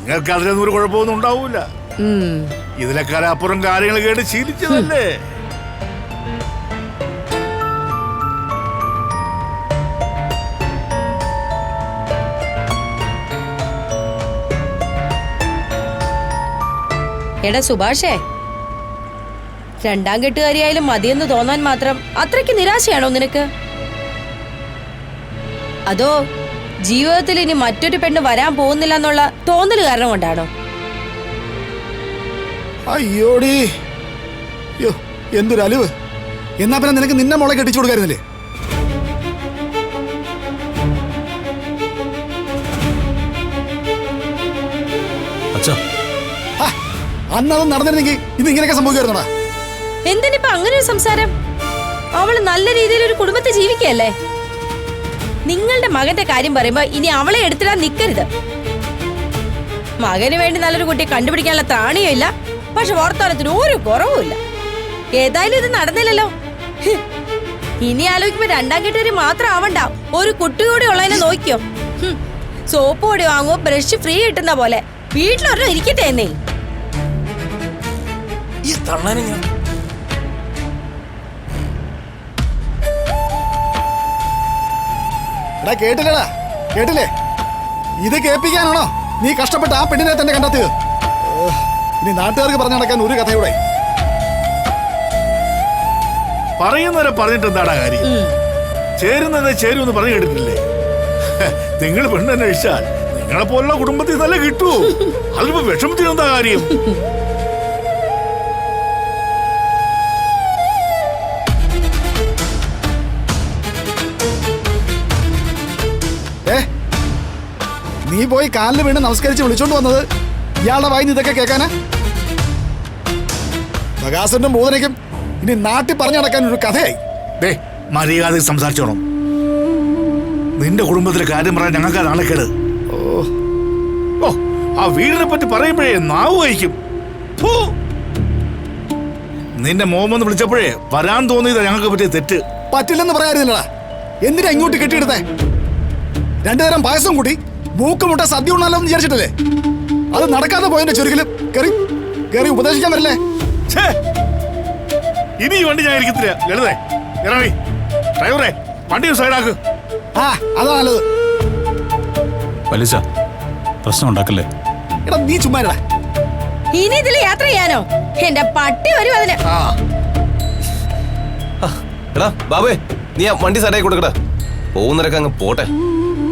നിങ്ങൾക്ക് അതിലൊന്നും ഒരു കുഴപ്പമൊന്നും ഉണ്ടാവൂല. ഇതിലൊക്കെ അപ്പുറം കാര്യങ്ങൾ കേട്ട് ശീലിച്ചതല്ലേ. എടാ സുഭാഷേ, രണ്ടാം കെട്ടുകാരിയായാലും മതിയെന്ന് തോന്നാൻ മാത്രം അത്രയ്ക്ക് നിരാശയാണോ നിനക്ക്? അതോ ജീവിതത്തിൽ ഇനി മറ്റൊരു പെണ്ണ് വരാൻ പോകുന്നില്ല എന്നുള്ള തോന്നൽ കാരണം കൊണ്ടാണോ? അയ്യോടി, എന്തൊരു അലിവ്. എന്നാ പിന്നെ നിനക്ക് നിന്നെ മോളെ കെട്ടിച്ചു കൊടുക്കായിരുന്നില്ലേ? അന്നത് നടന്നിരുന്നെങ്കിൽ ഇത് ഇങ്ങനെയൊക്കെ സംഭവിക്കുമായിരുന്നോടാ? എന്തിനിപ്പോ അങ്ങനെ ഒരു സംസാരം? അവള് നല്ല രീതിയിൽ ഒരു കുടുംബത്തെ ജീവിക്കല്ലേ. നിങ്ങളുടെ മകന്റെ കാര്യം പറയുമ്പോ ഇനി അവളെ എടുത്തിടാൻ നിൽക്കരുത്. മകന് വേണ്ടി നല്ലൊരു കുട്ടിയെ കണ്ടുപിടിക്കാനുള്ള ത്രാണിയും ഇല്ല, പക്ഷെ വർത്തമാനത്തിന് ഒരു കുറവുമില്ല. ഏതായാലും ഇത് നടന്നില്ലല്ലോ. ഇനി ആലോചിക്കുമ്പോ രണ്ടാം കെട്ടുകാരി മാത്രം ആവണ്ട, ഒരു കുട്ടി കൂടി ഉള്ളതിനെ നോക്കിയോ. സോപ്പ് പൊടി വാങ്ങുമ്പോ ബ്രഷ് ഫ്രീ കിട്ടുന്ന പോലെ വീട്ടിലൊരെണ്ണം ഇരിക്കട്ടെ എന്നേ. കേട്ടില്ലടാ, കേട്ടില്ലേ? ഇത് കേൾപ്പിക്കാനാണോ നീ കഷ്ടപ്പെട്ട് ആ പെണ്ണിനെ തന്നെ കണ്ടെത്തിയത്? ഇനി നാട്ടുകാർക്ക് പറഞ്ഞു നടക്കാൻ ഒരു കഥയുടെ പറയുന്നവരെ പറഞ്ഞിട്ട് എന്താടാ കാര്യം? ചേരുന്നത് ചേരുമെന്ന് പറഞ്ഞു കേട്ടിട്ടില്ലേ? നിങ്ങൾ പെണ്ണന്വേഷിച്ചാൽ നിങ്ങളെ പോലുള്ള കുടുംബത്തിൽ നല്ല കിട്ടൂ. അതിപ്പോ വിഷമത്തിൽ എന്താ കാര്യം? നീ പോയി കാലിൽ വീണ് നമസ്കരിച്ച് വിളിച്ചോണ്ട് വന്നത് ഇയാളുടെ വായിന്ന് ഇതൊക്കെ കേൾക്കാനാ? പ്രകാശന്റെ മോദനയ്ക്കും ഇനി നാട്ടിൽ പറഞ്ഞു നടക്കാൻ ഒരു കഥയായി. മര്യാദ സംസാരിച്ചോണം. നിന്റെ കുടുംബത്തിലെ കാര്യം പറയാൻ ഞങ്ങൾക്ക് നാണക്കേട്. ഓ, ആ വീടിനെ പറ്റി പറയുമ്പോഴേ നാവ് കഴിക്കും. നിന്റെ മോമെന്ന് വിളിച്ചപ്പോഴേ വരാൻ തോന്നിയതാ ഞങ്ങൾക്ക് പറ്റിയ തെറ്റ്. പറ്റില്ലെന്ന് പറയാറില്ലടാ. എന്തിനാ ഇങ്ങോട്ട് കെട്ടിയെടുത്തേ? രണ്ടുതരം പായസം കൂട്ടി മൂക്കുമുട്ട സദ്യ ഉണ്ണാലോ എന്ന് വിചാരിച്ചിട്ടല്ലേ? അത് നടക്കാതെ പോയതിന്റെ ചുരുക്കിലും കയറി ഉപദേശിക്കാൻ വരില്ലേ? ഇനി ഈ വണ്ടി ഞാൻ ഇരിക്കത്തില്ല. ലളിതേ, ഇറങ്ങി. ഡ്രൈവറെ, വണ്ടി സൈഡാക്ക്. അതാ നല്ലത്. വലിച്ച പ്രശ്നം ഉണ്ടാക്കല്ലേ? എടാ നീ ചുമ്മാരടാ. ഇനി ഇതിൽ യാത്ര ചെയ്യാനോ? എന്റെ പട്ടി വരും അതിന്. എടാ ബാബേ, നീ ആ വണ്ടി സൈഡായി കൊടുക്കടാ. പോകുന്നവരൊക്കെ അങ്ങ് പോട്ടെ.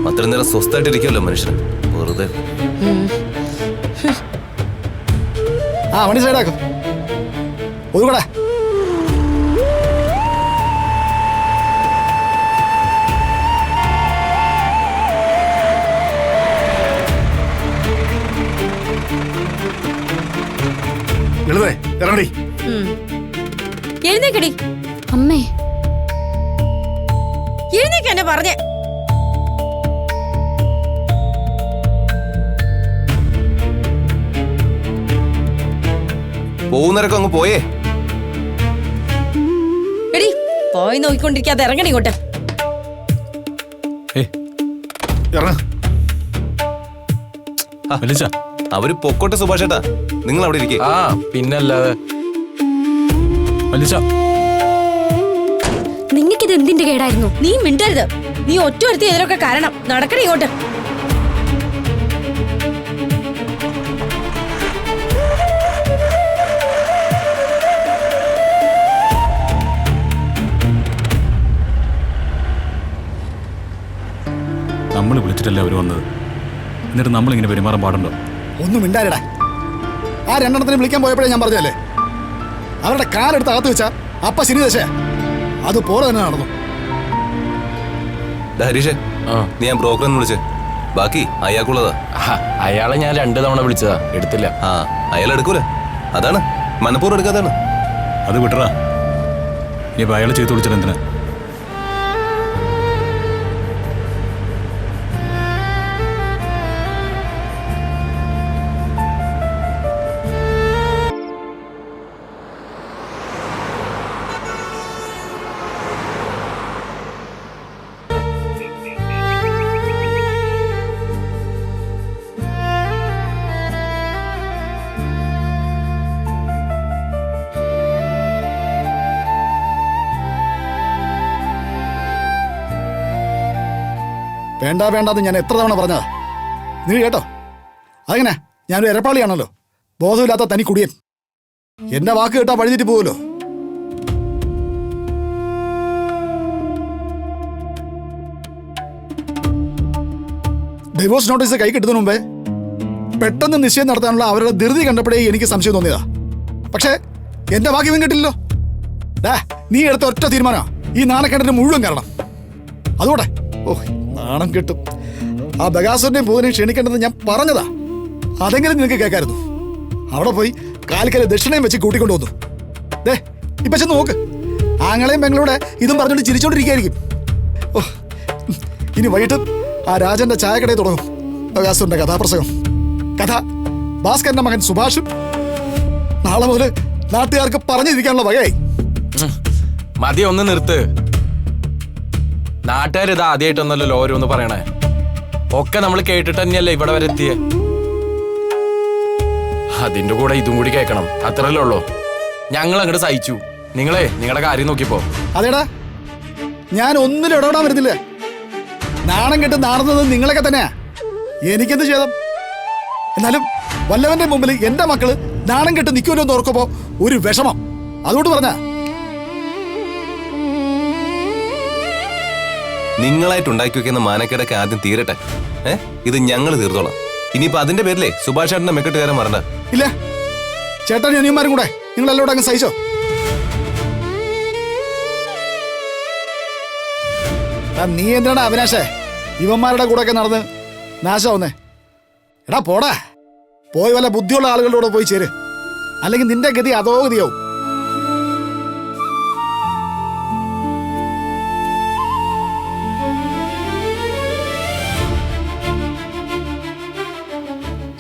അത്ര നേരം സ്വസ്ഥായിട്ടിരിക്കുമല്ലോ മനുഷ്യന്. വെറുതെ വണ്ടി സൈഡാക്കും. ഒതുകൂടെ. ലളിതേ, ഇറങ്ങടി. എഴുന്നേക്കടി. അമ്മേ, എഴുന്നേക്ക് എന്നെ പറഞ്ഞേ. പോകുന്നവരൊക്കെ അങ്ങ് പോയേ. എടി, പോയി നോക്കിക്കൊണ്ടിരിക്കാതെ ഇറങ്ങണി ഇങ്ങോട്ട്. അവര് പൊക്കോട്ടെ സുഭാഷേട്ടാ, നിങ്ങൾ അവിടെ ഇരിക്കേ. പിന്നല്ലാതെ. നിങ്ങൾക്കിത് എന്തിന്റെ കേടായിരുന്നു? നീ മിണ്ടരുത്. നീ ഒറ്റ ഒരുത്തി ഇതിലൊക്കെ കാരണം. നടക്കണേ ഇങ്ങോട്ട്. നമ്മൾ വിളിച്ചിട്ടല്ലേ അവർ വന്നത്. എന്നിട്ട് നമ്മളിങ്ങനെ പെരുമാറാൻ പാടുണ്ടോ? ഒന്നും മിണ്ടാരടാ. ആ രണ്ടെണ്ണത്തിന് വിളിക്കാൻ പോയപ്പോഴേ ഞാൻ പറഞ്ഞല്ലേ, അവരുടെ കാലെടുത്ത് അകത്ത് വെച്ചാ അപ്പ ശനി ദശയാ. അതുപോലെ തന്നെ നടന്നു. ഹരീഷേ, നീ ഞാൻ ബ്രോക്കറെന്ന് വിളിച്ചേ. ബാക്കി അയാൾക്കുള്ളതാ. അയാളെ ഞാൻ 2 തവണ വിളിച്ചതാ, എടുത്തില്ല. അയാൾ എടുക്കൂല. അതാണ് മനപ്പൂർവ്വം എടുക്കാതാണ്. അത് വിട്ടറാ. ഇനിയിപ്പോൾ അയാൾ ചെയ്തു വിളിച്ചിട്ട് എന്തിനാ? വേണ്ടാന്ന് ഞാൻ എത്ര തവണ പറഞ്ഞതാ. നീ കേട്ടോ? അതെങ്ങനെ? ഞാനൊരു എരപ്പാളിയാണല്ലോ, ബോധമില്ലാത്ത തനി കുടിയൻ. എന്റെ വാക്ക് കേട്ടാ വഴിതിട്ട് പോവുമല്ലോ. ഡിവോഴ്സ് നോട്ടീസ് കൈ കിട്ടുന്നതിന് മുമ്പേ പെട്ടെന്ന് നിശ്ചയം നടത്താനുള്ള അവരുടെ ധൃതി കണ്ടപ്പോഴേ എനിക്ക് സംശയം തോന്നിയതാ. പക്ഷേ എന്റെ വാക്ക് ഇവൻ കിട്ടില്ലല്ലോ. നീ എടുത്ത ഒറ്റ തീരുമാനം ഈ നാണക്കേണ്ടതിന് മുഴുവൻ കാരണം. അതുകൂടെ നാണം കിട്ടും. ആ ബഗാസുരനെയും പൂവിനെയും ക്ഷണിക്കേണ്ടത് ഞാൻ പറഞ്ഞതാ. അതെങ്കിലും നിനക്ക് കേൾക്കായിരുന്നു. അവിടെ പോയി കാൽക്കല് ദക്ഷിണയും വെച്ച് കൂട്ടിക്കൊണ്ടു വന്നു. ഇപ്പൊ ചെന്ന് നോക്ക്, ആങ്ങളെയും പെങ്ങളൂടെ ഇതും പറഞ്ഞുകൊണ്ട് ചിരിച്ചോണ്ടിരിക്കുകയായിരിക്കും. ഇനി വൈകിട്ട് ആ രാജന്റെ ചായക്കടയിൽ തുടങ്ങും ബഗാസുരന്റെ കഥാപ്രസംഗം. കഥ ഭാസ്കരന്റെ മകൻ സുഭാഷും. നാളെ മുതൽ നാട്ടുകാർക്ക് പറഞ്ഞിരിക്കാനുള്ള വകയായി. മതി, ഒന്ന് നിർത്ത്. നാട്ടുകാർ ഇത് ആദ്യമായിട്ടൊന്നല്ലോ ഓരോന്ന് പറയണേ. ഒക്കെ നമ്മൾ കേട്ടിട്ട് തന്നെയല്ലേ ഇവിടെ വരെ എത്തിയേ. അതിന്റെ കൂടെ ഇതും കൂടി കേൾക്കണം, അത്രയല്ലേ ഉള്ളൂ. ഞങ്ങൾ അങ്ങോട്ട് സഹിച്ചു, നിങ്ങളെ നിങ്ങളുടെ കാര്യം നോക്കിപ്പോ. അതേടാ, ഞാൻ ഒന്നിലും ഇടപെടാൻ വരുന്നില്ല. നാണം കെട്ട് നാടുന്നത് നിങ്ങളൊക്കെ തന്നെയാ. എനിക്കെന്ത് ചെയ്തം? എന്നാലും വല്ലവന്റെ മുമ്പിൽ എന്റെ മക്കള് നാണം കെട്ട് നിൽക്കുമല്ലോ എന്ന് ഓർക്കുമ്പോ ഒരു വിഷമം. അതുകൊണ്ട് പറഞ്ഞ നിങ്ങളായിട്ട് ഉണ്ടാക്കി വെക്കുന്ന മാനക്കേടൊക്കെ ആദ്യം തീരട്ടെ. ഇത് ഞങ്ങൾ തീർത്തോളാം. ഇനിയിപ്പോ അതിന്റെ പേരിലേ സുഭാഷ് ചേട്ടന്റെ മെക്കെട്ടുകാരൻ മറണ്ട. ഇല്ല, ചേട്ടൻ അനിയന്മാരും കൂടെ നിങ്ങൾ എല്ലാവരും അങ്ങ് സഹിച്ചോ. നീ എന്തിനാണ് അവിനാശേ ഇവന്മാരുടെ കൂടെ ഒക്കെ നടന്ന് നാശമാവുന്നേ? എടാ പോടാ, പോയി വല്ല ബുദ്ധിയുള്ള ആളുകളുടെ കൂടെ പോയി ചേര്. അല്ലെങ്കിൽ നിന്റെ ഗതി അതോ ഗതിയാവും.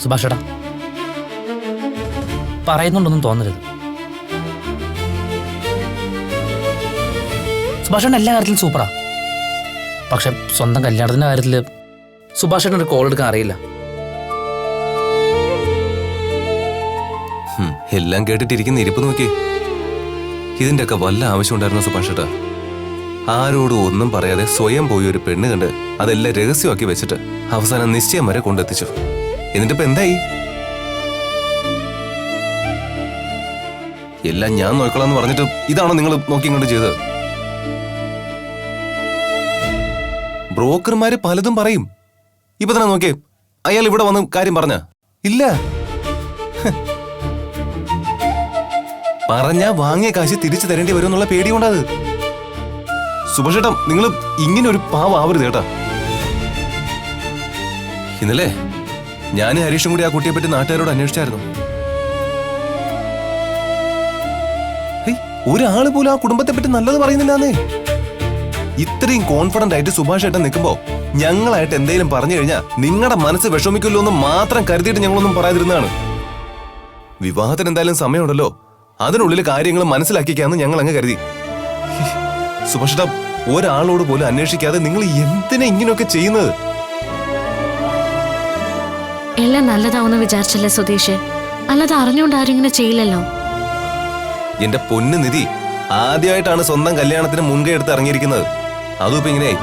സുഭാഷേട്ടാ, പറയുന്നുണ്ടൊന്നും തോന്നരുത്. സുഭാഷേട്ടൻ എല്ലാ കാര്യത്തിലും സൂപ്പറാ. പക്ഷെ സ്വന്തം കല്യാണത്തിന്റെ കാര്യത്തില് സുഭാഷേട്ടൻ ഒരു കോൾ എടുക്കാൻ അറിയില്ല. എല്ലാം കേട്ടിട്ടിരിക്കുന്ന ഇരിപ്പ് നോക്കി. ഇതിന്റെ ഒക്കെ വല്ല ആവശ്യം ഉണ്ടായിരുന്ന സുഭാഷ് ചേട്ടാ? ആരോടും ഒന്നും പറയാതെ സ്വയം പോയി ഒരു പെണ്ണ് കണ്ട് അതെല്ലാം രഹസ്യമാക്കി വെച്ചിട്ട് അവസാനം നിശ്ചയം വരെ കൊണ്ടെത്തിച്ചു. എന്നിട്ടിപ്പോ എന്തായി? എല്ലാം ഞാൻ നോക്കളാന്ന് പറഞ്ഞിട്ട് ഇതാണോ നിങ്ങൾ നോക്കി ഇങ്ങോട്ട് ചെയ്തത്? ബ്രോക്കർമാര് പലതും പറയും. ഇപ്പൊ തന്നെ നോക്കിയേ, അയാൾ ഇവിടെ വന്ന് കാര്യം പറഞ്ഞ ഇല്ല. പറഞ്ഞാ വാങ്ങിയ കാശ് തിരിച്ചു തരേണ്ടി വരും എന്നുള്ള പേടി കൊണ്ടത്. സുഭാഷ് ചേട്ടാ, നിങ്ങൾ ഇങ്ങനെ ഒരു പാവം ആവരുത് കേട്ടാ. ഇന്നലെ ഞാൻ ഹരീഷും കൂടി ആ കുട്ടിയെ പറ്റി നാട്ടുകാരോട് അന്വേഷിച്ചായിരുന്നു. ഒരാള് പോലും ആ കുടുംബത്തെ പറ്റി നല്ലത് പറയുന്നില്ലാന്നേ. ഇത്രയും കോൺഫിഡന്റ് ആയിട്ട് സുഭാഷ് ചേട്ടൻ നിൽക്കുമ്പോ ഞങ്ങളായിട്ട് എന്തെങ്കിലും പറഞ്ഞു കഴിഞ്ഞാൽ നിങ്ങളുടെ മനസ്സ് വിഷമിക്കുമല്ലോ എന്ന് മാത്രം കരുതിയിട്ട് ഞങ്ങളൊന്നും പറയാതിരുന്നതാണ്. വിവാഹത്തിന് എന്തായാലും സമയമുണ്ടല്ലോ, അതിനുള്ളിൽ കാര്യങ്ങൾ മനസ്സിലാക്കിക്കാന്ന് ഞങ്ങൾ അങ്ങ് കരുതി. സുഭാഷ് ചേട്ടാ, ഒരാളോട് പോലും അന്വേഷിക്കാതെ നിങ്ങൾ എന്തിനാ ഇങ്ങനെയൊക്കെ ചെയ്യുന്നത്? എല്ലാം നല്ലതാവുന്ന വിചാരിച്ചല്ലേ സുധീഷ്, അല്ലാതെ അറിഞ്ഞുകൊണ്ട് ആരും ഇങ്ങനെ ചെയ്യില്ലല്ലോ. എന്റെ പൊന്നു നിധി, ആദ്യമായിട്ടാണ് സ്വന്തം കല്യാണത്തിന് മുൻകൈ എടുത്ത് ഇറങ്ങിയിരിക്കുന്നത്. അതും ഇപ്പൊ ഇങ്ങനെയായി.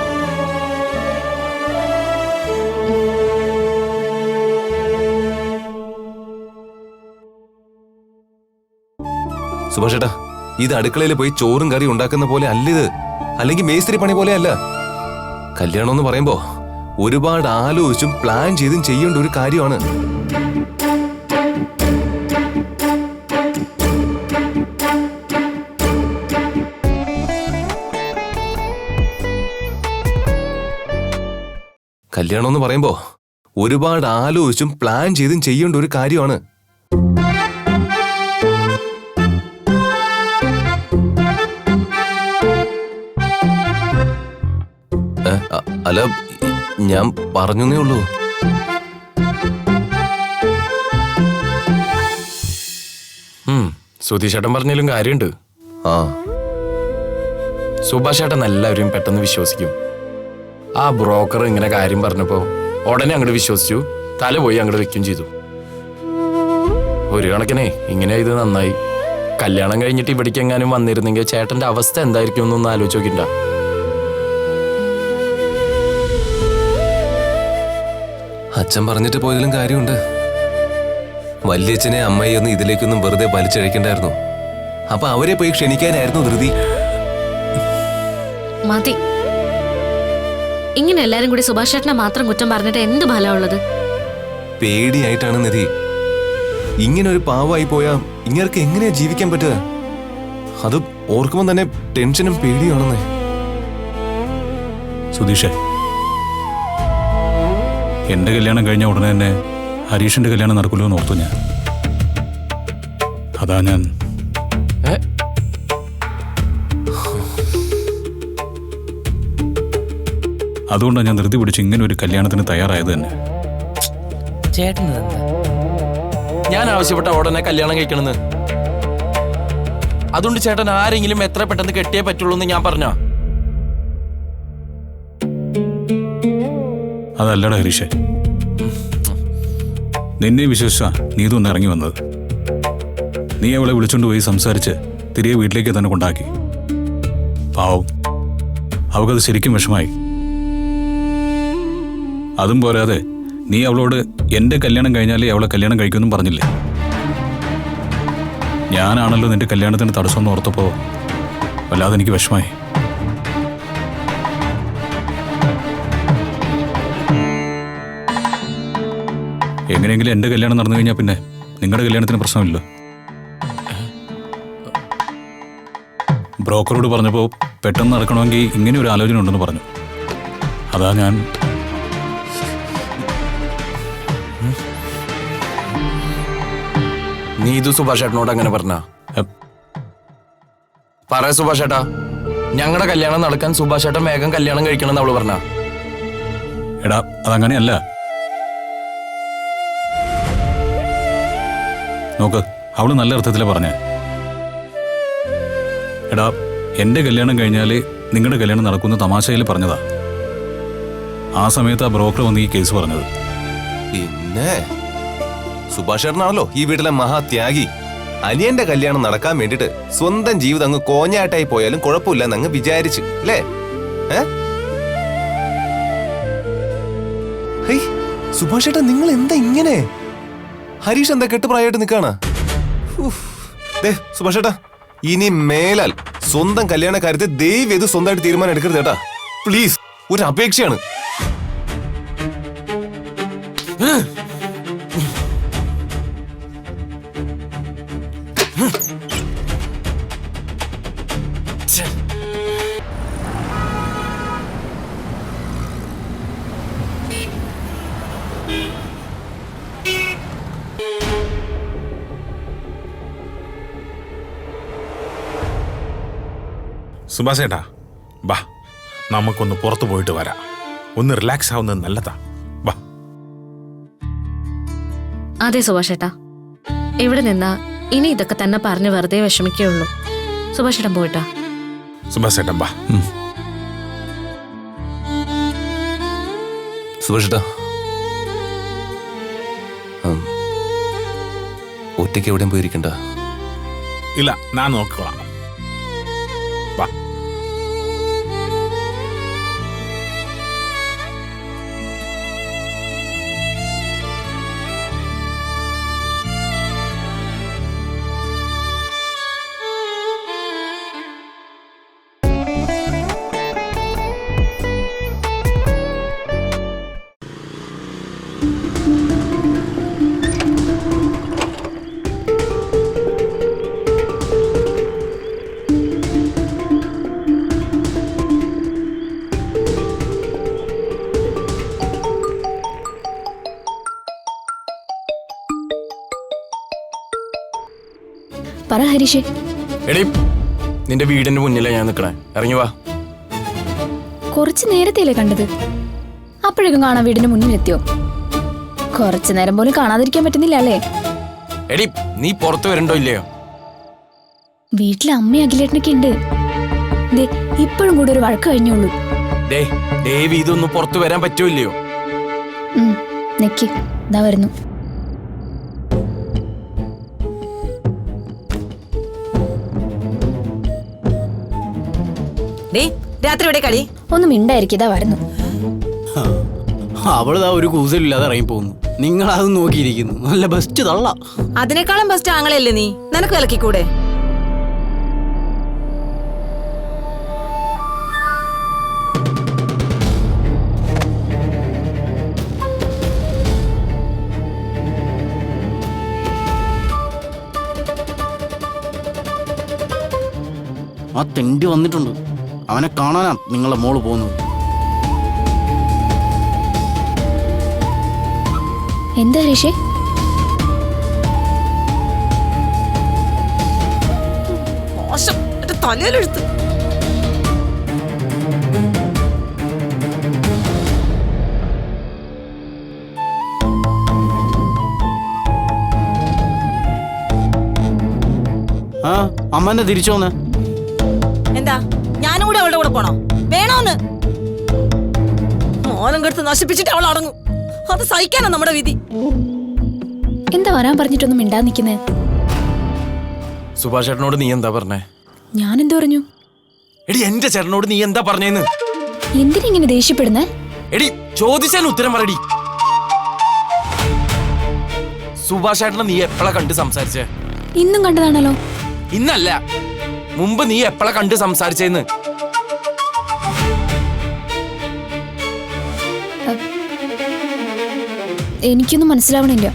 സുഭാഷ് ചേട്ടാ, ഇത് അടുക്കളയിൽ പോയി ചോറും കറി ഉണ്ടാക്കുന്ന പോലെ അല്ലിത്, അല്ലെങ്കിൽ മേസ്ത്രി പണി പോലെ അല്ല. കല്യാണം എന്ന് പറയുമ്പോ ഒരുപാട് ആലോചിച്ചും പ്ലാൻ ചെയ്തും ചെയ്യേണ്ട ഒരു കാര്യമാണ്. കല്യാണം എന്ന് പറയുമ്പോ ഒരുപാട് ആലോചിച്ചും പ്ലാൻ ചെയ്തും ചെയ്യേണ്ട ഒരു കാര്യമാണ്. അല്ല, ഞാൻ പറഞ്ഞേ ഉള്ളൂ. സുധീഷ് ചേട്ടൻ പറഞ്ഞാലും കാര്യമുണ്ട്. സുഭാഷ് ചേട്ടൻ എല്ലാവരും പെട്ടെന്ന് വിശ്വസിക്കും. ആ ബ്രോക്കർ ഇങ്ങനെ കാര്യം പറഞ്ഞപ്പോ ഉടനെ അങ്ങോട്ട് വിശ്വസിച്ചു, തല പോയി അങ്ങോട്ട് വെക്കുകയും ചെയ്തു. ഒരു കണക്കിനെ ഇങ്ങനെ ഇത് നന്നായി. കല്യാണം കഴിഞ്ഞിട്ട് ഇവിടേക്ക് എങ്ങാനും വന്നിരുന്നെങ്കിൽ ചേട്ടന്റെ അവസ്ഥ എന്തായിരിക്കും എന്നൊന്ന് ആലോചിച്ച് നോക്കിണ്ട. അച്ഛൻ പറഞ്ഞിട്ട് പോയതിലും കാര്യമുണ്ട്. വല്യച്ഛനെ അമ്മയൊന്നും ഇതിലേക്കൊന്നും വെറുതെ വലിച്ചഴിക്കണ്ടായിരുന്നു. അപ്പൊ അവരെ പോയി ക്ഷണിക്കാനായിരുന്നു ധൃതി. മതി. ഇങ്ങനെ എല്ലാരും കൂടി സുഭാഷ് ചേട്ടനെ മാത്രം കുറ്റം പറഞ്ഞിട്ട് എന്ത് ഫലമുള്ളത്? പേടിയായിട്ടാണ് നിധി. ഇങ്ങനെ ഒരു പാവമായി പോയാ ഇങ്ങർക്ക് എങ്ങനെയാ ജീവിക്കാൻ പറ്റുക? അത് ഓർക്കുമ്പോൾ തന്നെ ടെൻഷനും പേടിയാണെന്നേ. സുധീഷേ, എന്റെ കല്യാണം കഴിഞ്ഞ ഉടനെ തന്നെ ഹരീഷിന്റെ കല്യാണം നടക്കുമല്ലോ എന്ന് ഓർത്തു ഞാൻ. അതാ ഞാൻ അതുകൊണ്ടാണ് ഞാൻ ധൃതി പിടിച്ച് ഇങ്ങനെ ഒരു കല്യാണത്തിന് തയ്യാറായത് തന്നെ. ചേട്ടൻ ഇതെന്താ? ഞാൻ ആവശ്യപ്പെട്ട ഉടനെ കല്യാണം കഴിക്കണമെന്ന്. അതുകൊണ്ട് ചേട്ടൻ ആരെങ്കിലും എത്ര പെട്ടെന്ന് കെട്ടിയേ പറ്റുള്ളൂ എന്ന് ഞാൻ പറഞ്ഞ. അതല്ലടാ ഹരീഷേ, നിന്നെ വിശ്വസിച്ചാ നീ ഇതൊന്ന് ഇറങ്ങി വന്നത്. നീ അവളെ വിളിച്ചോണ്ട് പോയി സംസാരിച്ച് തിരികെ വീട്ടിലേക്ക് തന്നെ കൊണ്ടാക്കി. പാവം, അവൾക്കത് ശരിക്കും വിഷമായി. അതും പോരാതെ നീ അവളോട് എന്റെ കല്യാണം കഴിഞ്ഞാലേ അവളെ കല്യാണം കഴിക്കുമെന്നും പറഞ്ഞില്ലേ? ഞാനാണല്ലോ നിന്റെ കല്യാണത്തിന് തടസ്സമെന്ന് ഓർത്തപ്പോ വല്ലാതെ എനിക്ക് വിഷമായി. എങ്ങനെയെങ്കിലും എന്റെ കല്യാണം നടന്നു കഴിഞ്ഞാൽ പിന്നെ നിങ്ങളുടെ കല്യാണത്തിന് പ്രശ്നമില്ലല്ലോ. ബ്രോക്കറോട് പറഞ്ഞപ്പോൾ പെട്ടെന്ന് നടക്കണമെങ്കിൽ ഇങ്ങനെ ഒരു ആലോചന ഉണ്ടെന്ന് പറഞ്ഞു. അതാ ഞാൻ നീ ഇത് സുഭാഷ് ചേട്ടനോട് അങ്ങനെ പറഞ്ഞ? പറയാ സുഭാഷ് ചേട്ടാ, ഞങ്ങളുടെ കല്യാണം നടക്കാൻ സുഭാഷ് ചേട്ടൻ വേഗം കല്യാണം കഴിക്കണം എന്ന് അവള് പറഞ്ഞ. എടാ, അതങ്ങനെയല്ല. നോക്ക്, അവള് നല്ല അർത്ഥത്തിലാ പറഞ്ഞേ. എടാ, എന്റെ കല്യാണം കഴിഞ്ഞാല് നിങ്ങളുടെ കല്യാണം നടക്കുന്ന തമാശയിൽ പറഞ്ഞതാ. ആ സമയത്ത് ആ ബ്രോക്കർ വന്ന് ഈ കേസ് പറഞ്ഞത്. പിന്നെ സുഭാഷ് ചേട്ടനാണല്ലോ ഈ വീട്ടിലെ മഹാത്യാഗി. അനിയന്റെ കല്യാണം നടക്കാൻ വേണ്ടിട്ട് സ്വന്തം ജീവിതം അങ്ങ് കോഞ്ഞാട്ടായി പോയാലും കുഴപ്പമില്ലെന്ന് അങ്ങ് വിചാരിച്ചു അല്ലേ? സുഭാഷ് ചേട്ടാ, നിങ്ങൾ എന്താ ഇങ്ങനെ? ഹരീഷ് എന്താ കെട്ടുപ്രായമായിട്ട് നിൽക്കാണ്? സുഭാഷ് ചേട്ടാ, ഇനി മേലാൽ സ്വന്തം കല്യാണ കാര്യത്തിൽ ദയവ് ചെയ്ത് സ്വന്തമായിട്ട് തീരുമാനം എടുക്കരുത് ചേട്ടാ. പ്ലീസ്, ഒരു അപേക്ഷയാണ്. സുഭാഷ് ചേട്ടാ, ബാ, നമുക്കൊന്ന് പുറത്തു പോയിട്ട് വരാം. ഒന്ന് റിലാക്സ് ആവുന്നത് നല്ലതാ. ബാ. അതെ സുഭാഷ് ചേട്ടാ, ഇവിടെ നിന്നാ ഇനി ഇതൊക്കെ തന്നെ പറഞ്ഞ് വെറുതെ വിഷമിക്കുള്ളൂ. സുഭാഷ് ചേട്ടൻ പോയിട്ടാ. സുഭാഷ് ചേട്ടൻ ബാ. സുഭാഷ് ചേട്ടാ, ഒറ്റയ്ക്ക് എവിടെയും പോയിരിക്കണ്ട. ഇല്ല, ഞാൻ നോക്കിക്കോളാം. ബാ. പറ ഹരീഷേ. എടീ, നിന്റെ വീടിന്റെ മുന്നിലാ ഞാൻ നിക്കണേ. ഇറങ്ങി വാ. കുറച്ചു നേരത്തെയല്ലേ കണ്ടത്, അപ്പോഴേക്കും കാണാൻ വീടിന്റെ മുന്നിലെത്തിയോ? കുറച്ചു നേരം പോലും കാണാതിരിക്കാൻ പറ്റുന്നില്ല അല്ലേ? എടീ, നീ പുറത്ത് വരണ്ടോ ഇല്ലയോ? വീട്ടിലെ അമ്മയും അഖിലേട്ടനൊക്കെ ഉണ്ട്. ദേ, ഇപ്പോഴും കൂടെ ഒരു വഴക്ക് കഴിഞ്ഞുള്ളൂ. ദേവി, ഇതൊന്ന് പുറത്തു വരാൻ പറ്റോ ഇല്ലയോ? നെക്കി, ഇതാ വരുന്നു. രാത്രി ഇവിടെ കളി ഒന്നും മിണ്ടായിരിക്കും, ഇതാ വരുന്നു. അവളിതാ ഒരു കൂസലില്ലാതെ ഇറങ്ങി പോകുന്നു. നിങ്ങൾ അത് നോക്കിയിരിക്കുന്നു. നല്ല ബെസ്റ്റ് തള്ള. അതിനേക്കാളും ബെസ്റ്റ് ആങ്ങളല്ലേ നീ, നിനക്ക് വിലക്കിക്കൂടെ? ആ തെണ്ടി വന്നിട്ടുണ്ട്. അവനെ കാണാനാ നിങ്ങളെ മോള് പോകുന്നത്. എന്താ ഹരീഷേ? മോശം, എന്റെ തലയിലെടുത്ത്. ആ അമ്മനെ തിരിച്ചു വന്നേ. എന്താ ഞാനും കൂടെ അവളുടെ കൂടെ പോണോ? വേണോന്ന്? മോനം കെടുത്ത് നശിപ്പിച്ചിട്ട് അവൾ അടങ്ങും. അത് സഹിക്കാനാ നമ്മുടെ വിധി. എന്താ വരാൻ പറഞ്ഞിട്ടൊന്നും മിണ്ടാ നിക്കുന്നേ? സുഭാഷ് ചേട്ടനോട് നീ എന്താ പറഞ്ഞേ? ഞാൻ എന്തു പറഞ്ഞു? എടി എന്റെ ചേട്ടനോട് നീ എന്താ പറഞ്ഞേന്ന്? എന്തിനിങ്ങനെ ദേഷ്യപ്പെടുന്നേ? എടി ചോദിച്ചാൽ ഉത്തരം പറയടി. സുഭാഷ് ചേട്ടനെ നീ എപ്പോഴാ കണ്ട് സംസാരിച്ചേ? ഇന്നും കണ്ടതാണല്ലോ. ഇന്നല്ല, മുമ്പ് നീ എപ്പോഴാ കണ്ട് സംസാരിച്ചേന്ന്? എനിക്കൊന്നും മനസ്സിലാവണില്ല.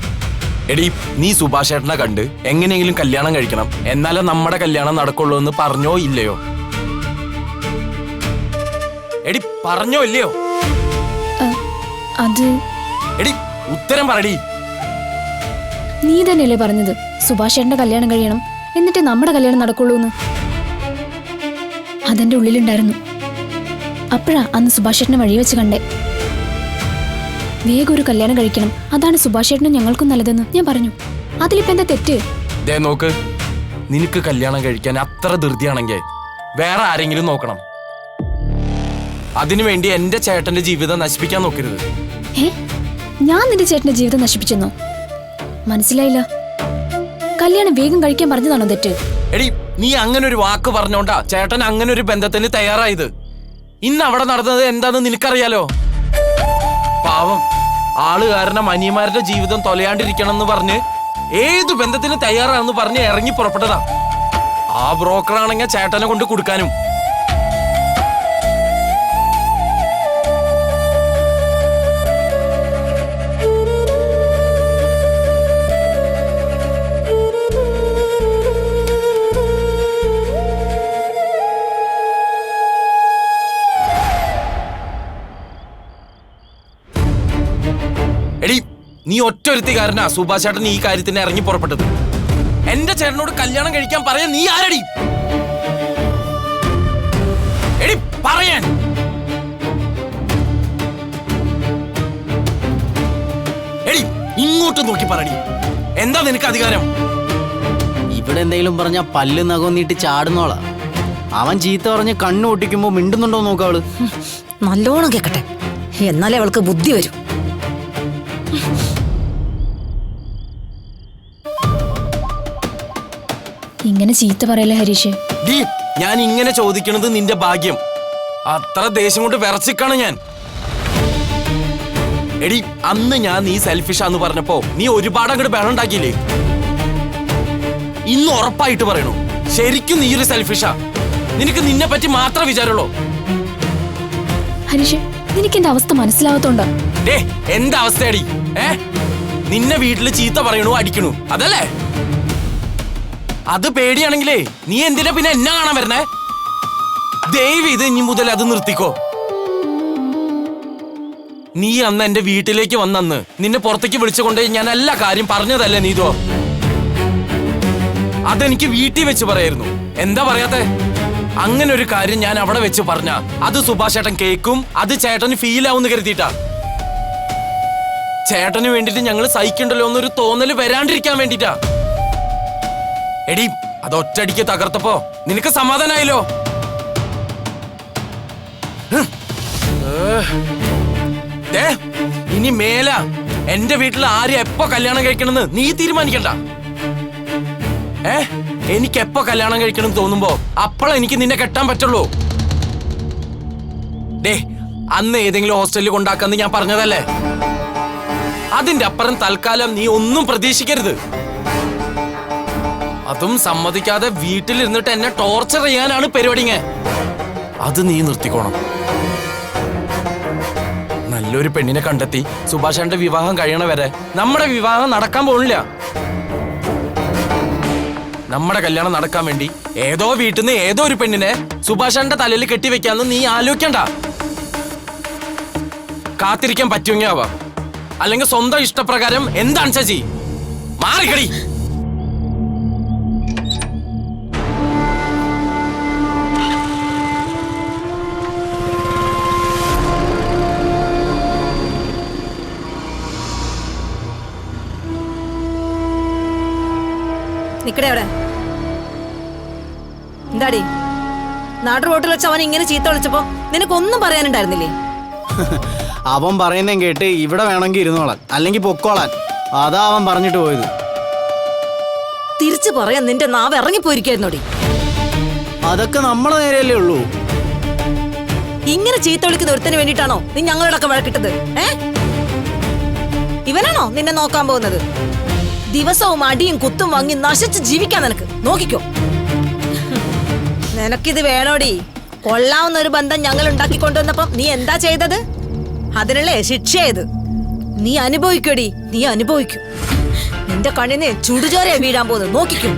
എടി നീ സുഭാഷ് ചേട്ടനെ കണ്ട് എങ്ങനെയെങ്കിലും കല്യാണം കഴിക്കണം, എന്നാലേ നമ്മുടെ കല്യാണം നടക്കുള്ളൂ എന്ന് പറഞ്ഞോ ഇല്ലയോ? എടി പറഞ്ഞോ ഇല്ലയോ? അത് എടി ഉത്തരം പറടി. നീ തന്നെയല്ലേ പറഞ്ഞത് സുഭാഷ് ചേട്ടന്റെ കല്യാണം കഴിയണം, എന്നിട്ട് നമ്മുടെ കല്യാണം നടക്കുള്ളൂന്ന്? അതെന്റെ ഉള്ളിലുണ്ടായിരുന്നു. അപ്പോഴാ അന്ന് സുഭാഷ് ചേട്ടനെ വഴി വെച്ച് കണ്ടേ. വേഗം ഒരു കല്യാണം കഴിക്കണം, അതാണ് സുഭാഷ് ചേട്ടനും ഞങ്ങൾക്കും നല്ലതെന്ന് ഞാൻ പറഞ്ഞു. അതിലിപ്പോ എന്താ തെറ്റ്? ദേ നോക്ക്, നിനക്ക് കല്യാണം കഴിക്കാൻ അത്ര ധൃതിയാണെങ്കിൽ വേറെ ആരെങ്കിലും നോക്കണം. അതിനുവേണ്ടി എന്റെ ചേട്ടന്റെ ജീവിതം നശിപ്പിക്കാൻ നോക്കരുത്. ഞാൻ നിന്റെ ചേട്ടന്റെ ജീവിതം നശിപ്പിച്ചെന്നോ? മനസ്സിലായില്ല. കല്യാണം വേഗം കഴിക്കാൻ പറഞ്ഞതാണോ തെറ്റ്? എടി നീ അങ്ങനെ ഒരു വാക്ക് പറഞ്ഞോണ്ടാ ചേട്ടൻ അങ്ങനെ ഒരു ബന്ധത്തിന് തയ്യാറായത്. ഇന്ന് അവിടെ നടന്നത് എന്താന്ന് നിനക്കറിയാലോ. പാവം ആള് കാരണം അനിയന്മാരുടെ ജീവിതം തൊലയാണ്ടിരിക്കണം എന്ന് പറഞ്ഞ് ഏതു ബന്ധത്തിന് തയ്യാറാണെന്ന് പറഞ്ഞ് ഇറങ്ങി പുറപ്പെട്ടതാ. ആ ബ്രോക്കറാണെങ്കിൽ ചേട്ടനെ കൊണ്ട് കൊടുക്കാനും. എടി നീ ഒറ്റൊരുത്തിക്കാരനാ സുഭാഷ് ചേട്ടൻ ഈ കാര്യത്തിന് ഇറങ്ങി പുറപ്പെട്ടത്. എന്റെ ചേട്ടനോട് കല്യാണം കഴിക്കാൻ പറയാൻ നീ ആരടി? എടി പറയാൻ. എടി ഇങ്ങോട്ട് നോക്കി പറടി, എന്താ നിനക്ക് അധികാരം? ഇവിടെ എന്തെങ്കിലും പറഞ്ഞ പല്ല് നഖം നീട്ടി ചാടുന്നോളാ. അവൻ ചീത്ത പറഞ്ഞ് കണ്ണു പൊട്ടിക്കുമ്പോ മിണ്ടുന്നുണ്ടോ നോക്കാവള്. നല്ലോണം കേക്കട്ടെ, എന്നാലേ അവൾക്ക് ബുദ്ധി വരും. ഇങ്ങനെ ചീത്ത പറയല്ലേ ഹരീഷ്. ഡീ ഞാൻ ഇങ്ങനെ ചോദിക്കണത് നിന്റെ ഭാഗ്യം. അത്ര ദേഷ്യം കൊണ്ട് വിറച്ചിക്കാണ് ഞാൻ. എടി അന്ന് ഞാൻ നീ സെൽഫിഷാന്ന് പറഞ്ഞപ്പോ നീ ഒരുപാട് അങ്ങോട്ട് ബഹളം ഉണ്ടാക്കിയില്ലേ? ഇന്ന് ഉറപ്പായിട്ട് പറയണു, ശരിക്കും നീ ഒരു സെൽഫിഷാ. നിനക്ക് നിന്നെ പറ്റി മാത്രമേ വിചാരമുള്ളൂ. ഹരീഷ് നിനക്ക് എന്റെ അവസ്ഥ മനസ്സിലാവത്തോണ്ടാ. ഡേ എന്താ അവസ്ഥയടി? നിന്നെ വീട്ടില് ചീത്ത പറയണു, അടിക്കണു, അതല്ലേ? അത് പേടിയാണെങ്കിലേ നീ എന്തിനാ പിന്നെ എന്നെ കാണാൻ വരണേ? ദയവ് ഇത് ഇനി മുതൽ അത് നിർത്തിക്കോ. നീ അന്ന് എന്റെ വീട്ടിലേക്ക് വന്നന്ന് നിന്നെ പുറത്തേക്ക് വിളിച്ചുകൊണ്ട് ഞാൻ എല്ലാ കാര്യം പറഞ്ഞതല്ലേ നീതോ? അതെനിക്ക് വീട്ടിൽ വെച്ച് പറയായിരുന്നു. എന്താ പറയാത്തെ? അങ്ങനെ ഒരു കാര്യം ഞാൻ അവിടെ വെച്ച് പറഞ്ഞ അത് സുഭാഷ് ചേട്ടൻ കേൾക്കും, അത് ചേട്ടന് ഫീൽ ആവുന്ന് കരുതിയിട്ടാ. ചേട്ടന് വേണ്ടിട്ട് ഞങ്ങൾ സഹിക്കണ്ടല്ലോ എന്നൊരു തോന്നല് വരാണ്ടിരിക്കാൻ വേണ്ടിട്ടാ. എടി അതൊറ്റടിക്ക് തകർത്തപ്പോ നിനക്ക് സമാധാനായല്ലോ. ഇനി മേല എന്റെ വീട്ടിൽ ആര് എപ്പോ കല്യാണം കഴിക്കണമെന്ന് നീ തീരുമാനിക്കണ്ട. എനിക്ക് എപ്പോ കല്യാണം കഴിക്കണം തോന്നുമ്പോ അപ്പോഴാ എനിക്ക് നിന്നെ കെട്ടാൻ പറ്റുള്ളൂ. ഡേ അന്ന് ഏതെങ്കിലും ഹോസ്റ്റലിൽ കൊണ്ടാക്കാന്ന് ഞാൻ പറഞ്ഞതല്ലേ. അതിന്റെ അപ്പുറം തൽക്കാലം നീ ഒന്നും പ്രതീക്ഷിക്കരുത്. അതും സമ്മതിക്കാതെ വീട്ടിലിരുന്നിട്ട് എന്നെ ടോർച്ചർ ചെയ്യാനാണ് പരിപാടിങ്ങ. അത് നീ നിർത്തിക്കോണം. നല്ലൊരു പെണ്ണിനെ കണ്ടെത്തി സുഭാഷന്റെ വിവാഹം കഴിയണ വരെ നമ്മുടെ വിവാഹം നടക്കാൻ പോണില്ല. നമ്മുടെ കല്യാണം നടക്കാൻ വേണ്ടി ഏതോ വീട്ടിൽ നിന്ന് ഏതോ ഒരു പെണ്ണിനെ സുഭാഷന്റെ തലയിൽ കെട്ടിവെക്കാന്ന് നീ ആലോചിക്കണ്ട. കാത്തിരിക്കാൻ പറ്റുമെങ്കിൽ ആവാം, അല്ലെങ്കിൽ സ്വന്തം ഇഷ്ടപ്രകാരം എന്താണ് ചേച്ചി മാറിക്കടി. നിക്കടെ അവിടെ. എന്താടി നാട്ടു റോട്ടിൽ വെച്ച് അവൻ ഇങ്ങനെ ചീത്ത വിളിച്ചപ്പോ നിനക്കൊന്നും പറയാനുണ്ടായിരുന്നില്ലേ? അവൻ പറയുന്നതും കേട്ട് ഇവിടെ വേണമെങ്കിൽ ഇരുന്നോളാൻ, അല്ലെങ്കിൽ പൊക്കോളാൻ. അതാ അവൻ പറഞ്ഞിട്ട് പോയത്. തിരിച്ചു പറയാൻ നിന്റെ നാവ് ഇറങ്ങിപ്പോയിരിക്കായിരുന്നോടി. അതൊക്കെ നമ്മളെ നേരെയല്ലേ ഉള്ളൂ. ഇങ്ങനെ ചീത്ത വിളിക്കുന്ന ഒരുത്തിന് വേണ്ടിട്ടാണോ നീ ഞങ്ങളോടൊക്കെ വഴക്കിട്ടത്? ഇവനാണോ നിന്നെ നോക്കാൻ പോകുന്നത്? ദിവസവും അടിയും കുത്തും വാങ്ങി നശിച്ച് ജീവിക്കാൻ നിനക്ക് നോക്കിക്കോ. നിനക്കിത് വേണോടി? കൊള്ളാവുന്ന ഒരു ബന്ധം ഞങ്ങൾ ഉണ്ടാക്കി കൊണ്ടുവന്നപ്പം നീ എന്താ ചെയ്തത്? അതിനല്ലേ ശിക്ഷയത്. നീ അനുഭവിക്കോടി, നീ അനുഭവിക്കും. നിന്റെ കണ്ണിന് ചുടുചോരയാ വീഴാൻ പോകുന്നത്, നോക്കിക്കോ.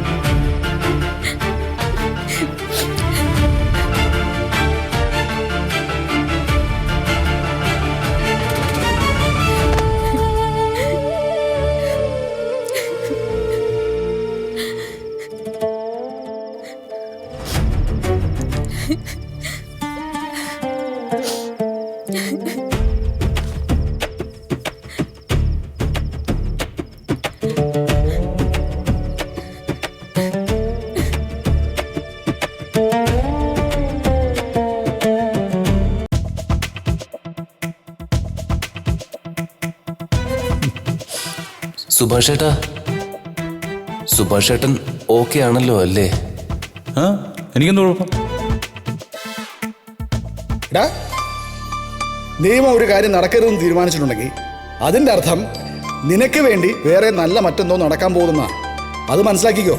സുഭാഷേട്ടാ, സുഭാഷേട്ടൻ ഓക്കെ ആണല്ലോ അല്ലേ? ആ, എനിക്കെന്ത് കുഴപ്പം? എടാ, നിയമം ഒരു കാര്യം നടക്കരുതെന്ന് തീരുമാനിച്ചിട്ടുണ്ടെങ്കിൽ അതിൻ്റെ അർത്ഥം നിനക്ക് വേണ്ടി വേറെ നല്ല മറ്റെന്തോ നടക്കാൻ പോകുന്ന അത് മനസ്സിലാക്കിക്കോ.